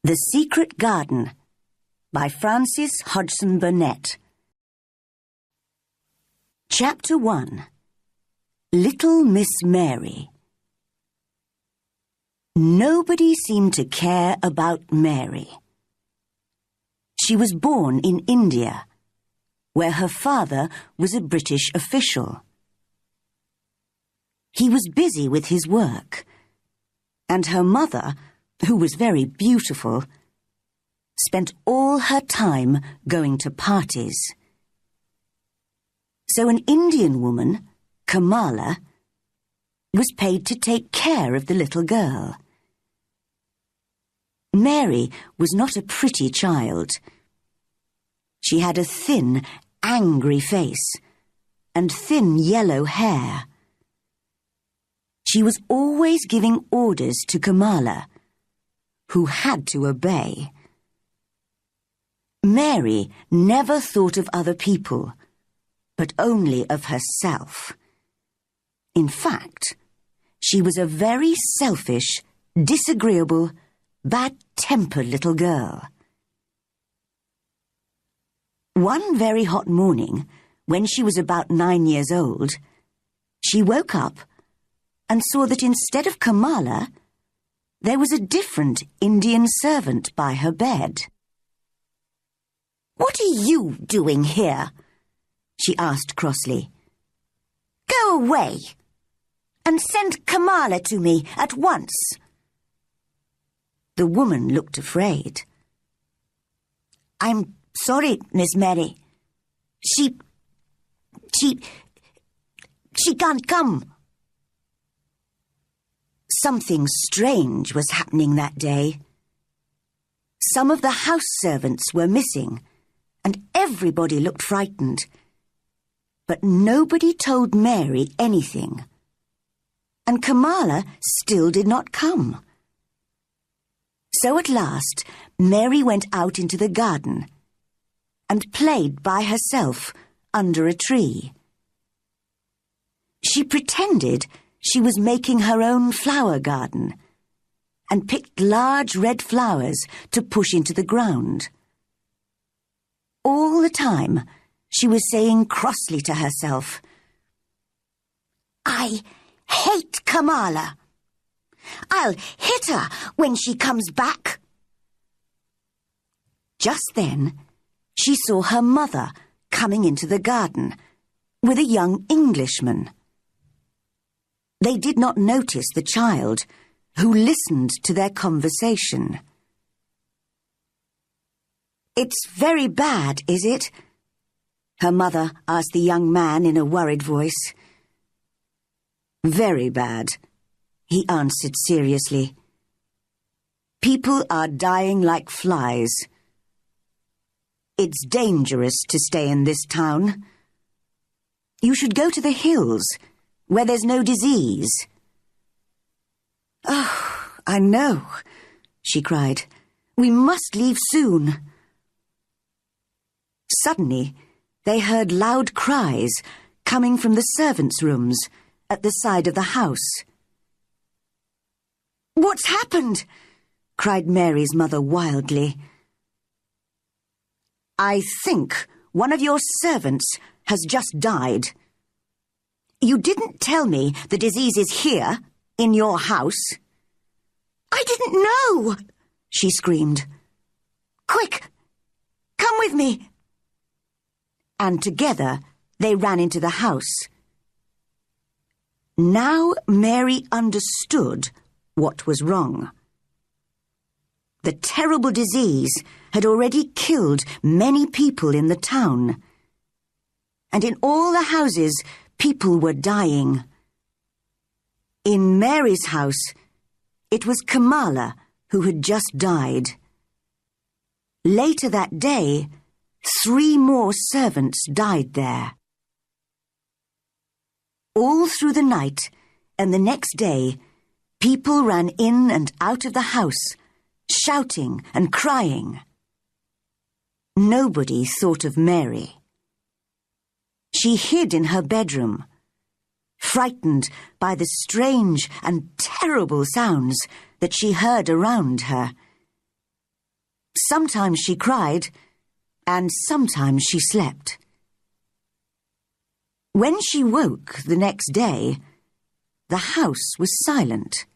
The Secret Garden by Frances Hodgson Burnett. Chapter 1. Little Miss Mary. Nobody seemed to care about Mary. She was born in India, where her father was a British official. He was busy with his work, and her mother, who was very beautiful, spent all her time going to parties. So an Indian woman, Kamala, was paid to take care of the little girl. Mary was not a pretty child. She had a thin, angry face and thin yellow hair. She was always giving orders to Kamala, who had to obey. Mary never thought of other people, but only of herself. In fact, she was a very selfish, disagreeable, bad-tempered little girl. One very hot morning, when she was about 9 years old, she woke up and saw that instead of Kamala, there was a different Indian servant by her bed. "What are you doing here?" she asked crossly. "Go away, and send Kamala to me at once." The woman looked afraid. "I'm sorry, Miss Mary. She can't come." Something strange was happening that day. Some of the house servants were missing, and everybody looked frightened. But nobody told Mary anything. And Kamala still did not come. So at last, Mary went out into the garden and played by herself under a tree. She pretended she was making her own flower garden and picked large red flowers to push into the ground. All the time, she was saying crossly to herself, "I hate Kamala. I'll hit her when she comes back." Just then, she saw her mother coming into the garden with a young Englishman. They did not notice the child, who listened to their conversation. "It's very bad, is it?" her mother asked the young man in a worried voice. "Very bad," he answered seriously. "People are dying like flies. It's dangerous to stay in this town. You should go to the hills, where there's no disease." "Oh, I know," she cried. "We must leave soon." Suddenly, they heard loud cries coming from the servants' rooms at the side of the house. "What's happened?" cried Mary's mother wildly. "I think one of your servants has just died. You didn't tell me the disease is here, in your house." "I didn't know!" she screamed. "Quick, come with me." And together they ran into the house. Now Mary understood what was wrong. The terrible disease had already killed many people in the town. And in all the houses, people were dying. In Mary's house, it was Kamala who had just died. Later that day, 3 more servants died there. All through the night and the next day, people ran in and out of the house, shouting and crying. Nobody thought of Mary. She hid in her bedroom, frightened by the strange and terrible sounds that she heard around her. Sometimes she cried, and sometimes she slept. When she woke the next day, the house was silent.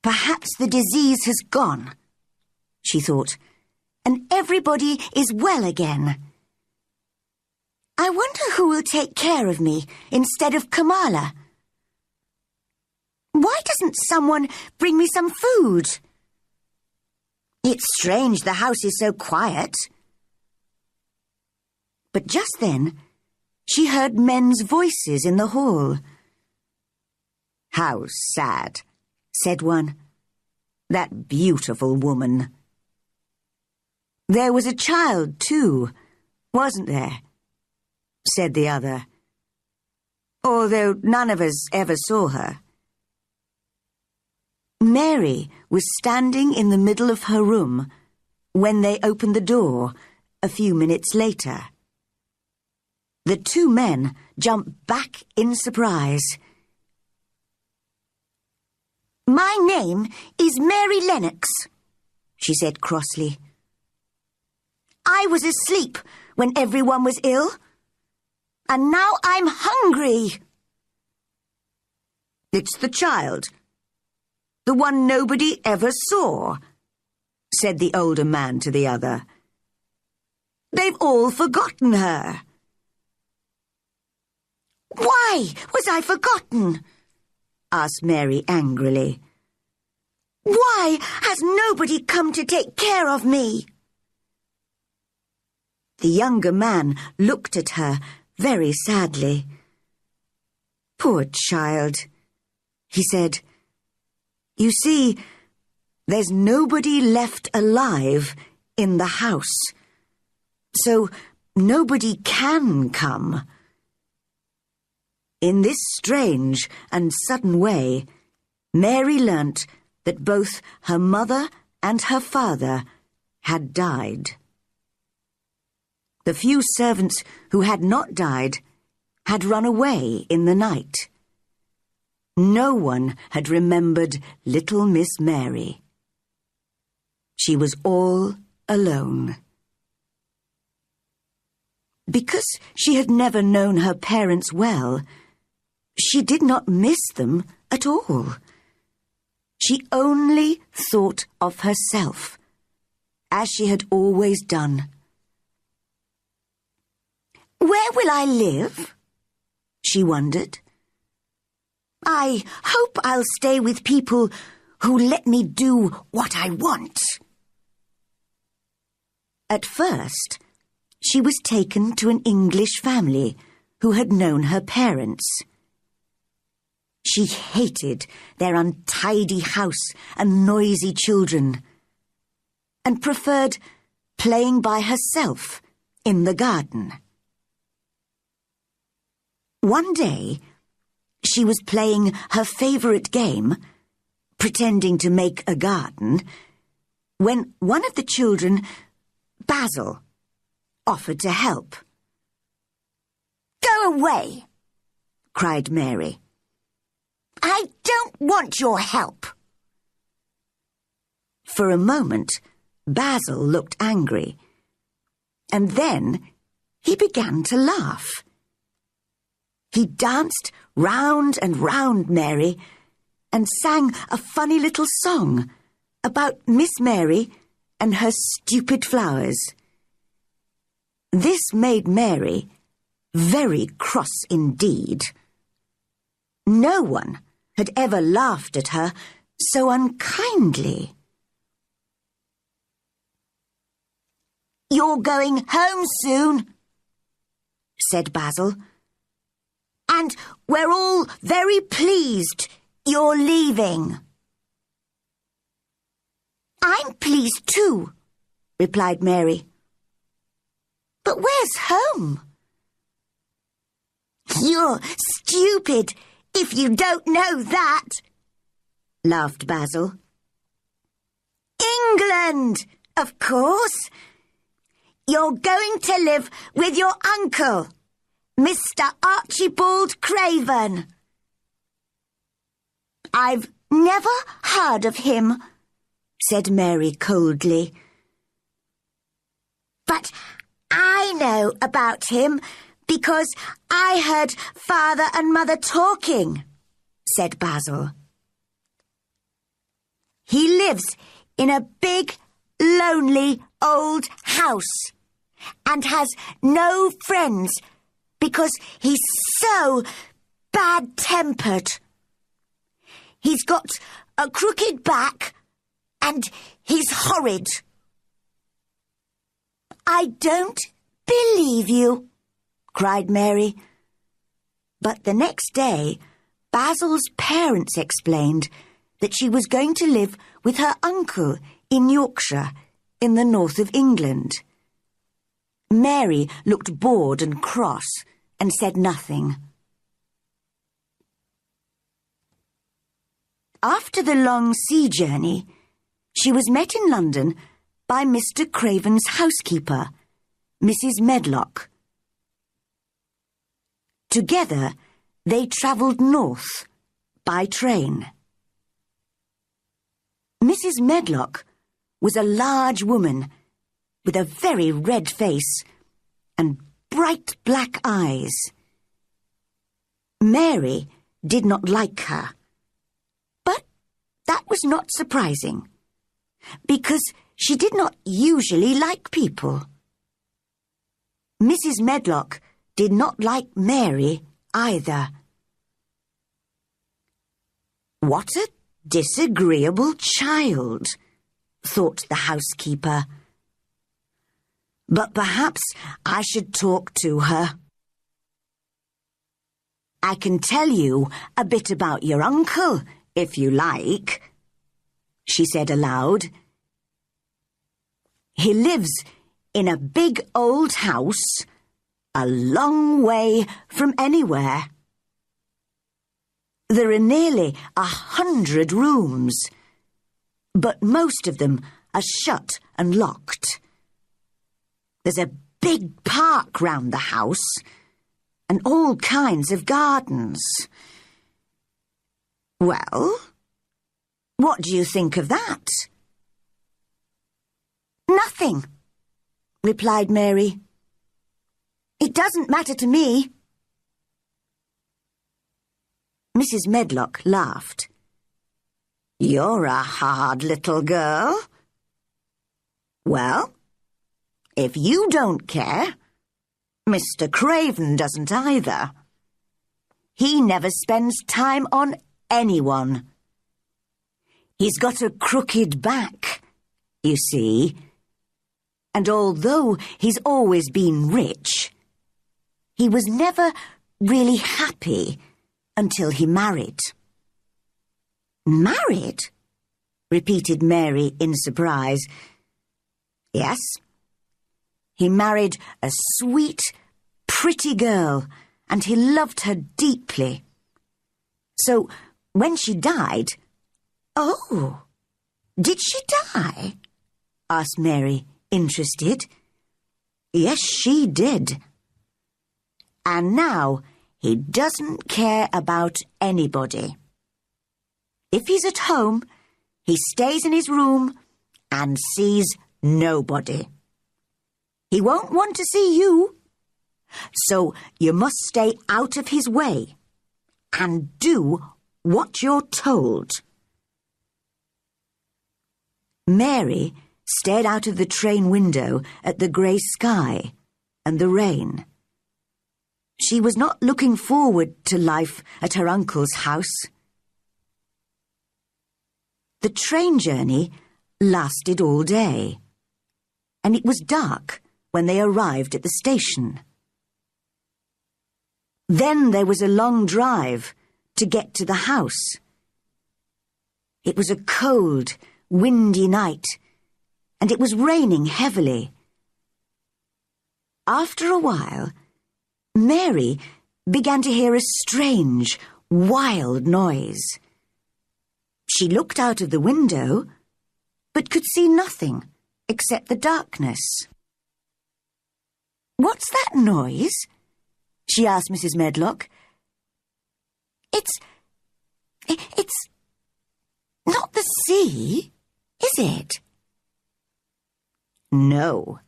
Perhaps the disease has gone, she thought, and everybody is well again. I wonder who will take care of me instead of Kamala. Why doesn't someone bring me some food? It's strange the house is so quiet. But just then, she heard men's voices in the hall. How sad, said one. That beautiful woman. There was a child, too, wasn't there? Said the other. Although none of us ever saw her. Mary was standing in the middle of her room when they opened the door a few minutes later. The two men jumped back in surprise. My name is Mary Lennox, she said crossly. I was asleep when everyone was ill, and now I'm hungry. It's the child, the one nobody ever saw, said the older man to the other. They've all forgotten her. Why was I forgotten? Asked Mary angrily. Why has nobody come to take care of me? The younger man looked at her very sadly. Poor child, he said. You see, there's nobody left alive in the house, so nobody can come. In this strange and sudden way, Mary learnt that both her mother and her father had died. The few servants who had not died had run away in the night. No one had remembered little Miss Mary. She was all alone. Because she had never known her parents well, she did not miss them at all. She only thought of herself, as she had always done. Where will I live? She wondered. I hope I'll stay with people who let me do what I want. At first, she was taken to an English family who had known her parents. She hated their untidy house and noisy children, and preferred playing by herself in the garden. One day, she was playing her favourite game, pretending to make a garden, when one of the children, Basil, offered to help. Go away, cried Mary. I don't want your help. For a moment, Basil looked angry, and then he began to laugh. He danced round and round Mary and sang a funny little song about Miss Mary and her stupid flowers. This made Mary very cross indeed. No one had ever laughed at her so unkindly. You're going home soon, said Basil, and we're all very pleased you're leaving. I'm pleased too, replied Mary. But where's home? You're stupid if you don't know that, laughed Basil. England, of course. You're going to live with your uncle, Mr. Archibald Craven. I've never heard of him, said Mary coldly. "But I know about him because I heard Father and Mother talking," said Basil. "He lives in a big, lonely old house and has no friends because he's so bad-tempered. He's got a crooked back and he's horrid." "I don't believe you," cried Mary. But the next day, Basil's parents explained that she was going to live with her uncle in Yorkshire, in the north of England. Mary looked bored and cross and said nothing. After the long sea journey, she was met in London by Mr. Craven's housekeeper, Mrs. Medlock. Together, they travelled north by train. Mrs. Medlock was a large woman with a very red face and bright black eyes. Mary did not like her, but that was not surprising, because she did not usually like people. Mrs. Medlock did not like Mary either. "What a disagreeable child," thought the housekeeper. "But perhaps I should talk to her. I can tell you a bit about your uncle, if you like," she said aloud. "He lives in a big old house, a long way from anywhere. There are nearly 100 rooms, but most of them are shut and locked. There's a big park round the house, and all kinds of gardens. Well, what do you think of that?" "Nothing," replied Mary. "It doesn't matter to me." Mrs. Medlock laughed. "You're a hard little girl. Well, if you don't care, Mr. Craven doesn't either. He never spends time on anyone. He's got a crooked back, you see, and although he's always been rich, he was never really happy until he married." "Married?" repeated Mary in surprise. "Yes. He married a sweet, pretty girl, and he loved her deeply. So, when she died—" "Oh, did she die?" asked Mary, interested. "Yes, she did. And now he doesn't care about anybody. If he's at home, he stays in his room and sees nobody. He won't want to see you, so you must stay out of his way and do what you're told." Mary stared out of the train window at the grey sky and the rain. She was not looking forward to life at her uncle's house. The train journey lasted all day, and it was dark when they arrived at the station. Then there was a long drive to get to the house. It was a cold, windy night, and it was raining heavily. After a while, Mary began to hear a strange, wild noise. She looked out of the window, but could see nothing except the darkness. "What's that noise?" she asked Mrs. Medlock. It's not the sea, is it? No,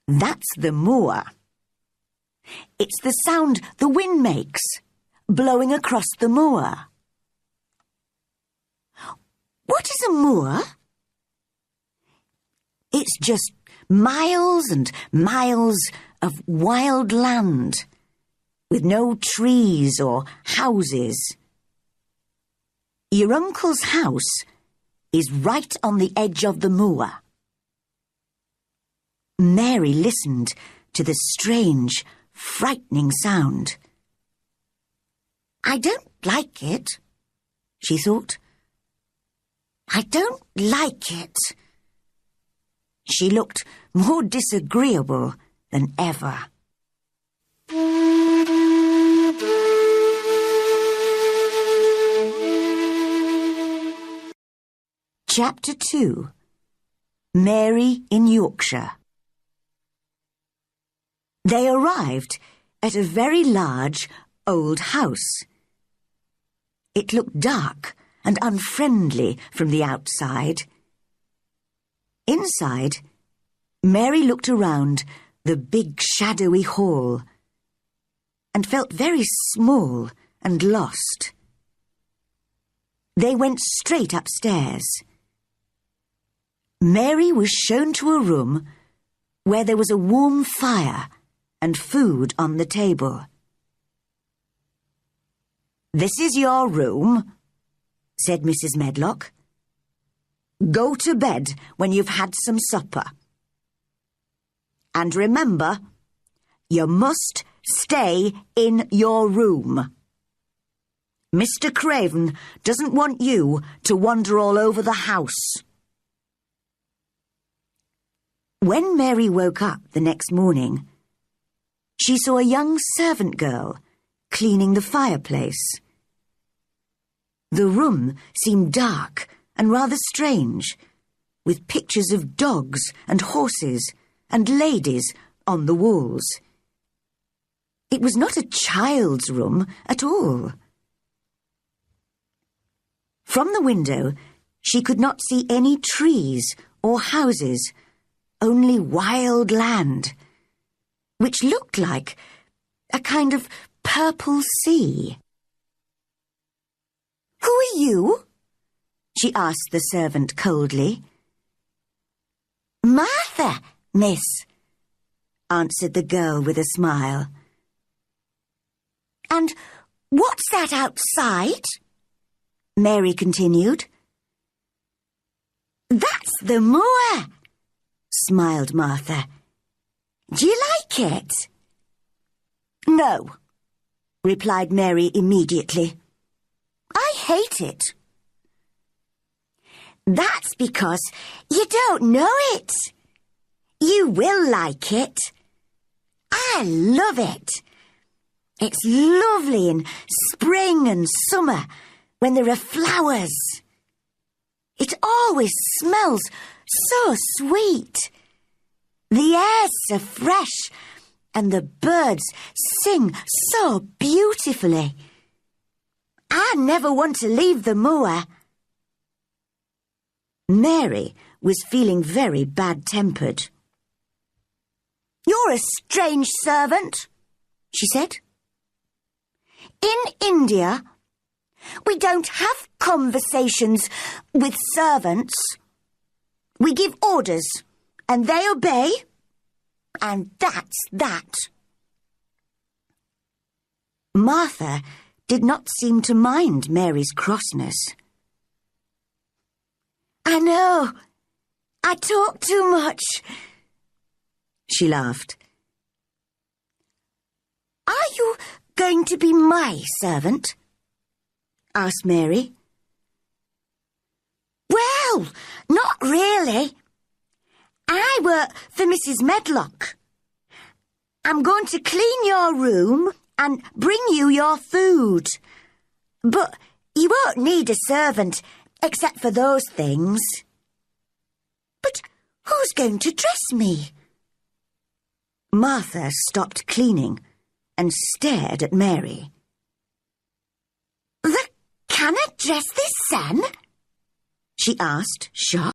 that's the moor. It's the sound the wind makes, blowing across the moor. What is a moor? It's just miles and miles of wild land, with no trees or houses. Your uncle's house is right on the edge of the moor. Mary listened to the strange, frightening sound. I don't like it, she thought. I don't like it. She looked more disagreeable than ever. Chapter 2. Mary in Yorkshire. They arrived at a very large old house. It looked dark and unfriendly from the outside. Inside, Mary looked around the big shadowy hall and felt very small and lost. They went straight upstairs. Mary was shown to a room where there was a warm fire and food on the table. "This is your room," said Mrs. Medlock. "Go to bed when you've had some supper. And remember, you must stay in your room. Mr. Craven doesn't want you to wander all over the house." When Mary woke up the next morning, she saw a young servant girl cleaning the fireplace. The room seemed dark and rather strange, with pictures of dogs and horses and ladies on the walls. It was not a child's room at all. From the window, she could not see any trees or houses, only wild land, which looked like a kind of purple sea. "Who are you?" she asked the servant coldly. "Martha, miss," answered the girl with a smile. "And what's that outside?" Mary continued. "That's the moor," smiled Martha. "Do you like it?" "No," replied Mary immediately. "I hate it." "That's because you don't know it. You will like it. I love it. It's lovely in spring and summer when there are flowers. It always smells so sweet. The air's so fresh and the birds sing so beautifully. I never want to leave the moor." Mary was feeling very bad-tempered. "You're a strange servant," she said. "In India, we don't have conversations with servants. We give orders, and they obey, and that's that." Martha did not seem to mind Mary's crossness. "I know, I talk too much," she laughed. "Are you going to be my servant?" asked Mary. "Well, not really. I work for Mrs. Medlock. I'm going to clean your room and bring you your food. But you won't need a servant except for those things." "But who's going to dress me?" Martha stopped cleaning and stared at Mary. "The can I dress this son?" she asked, shocked.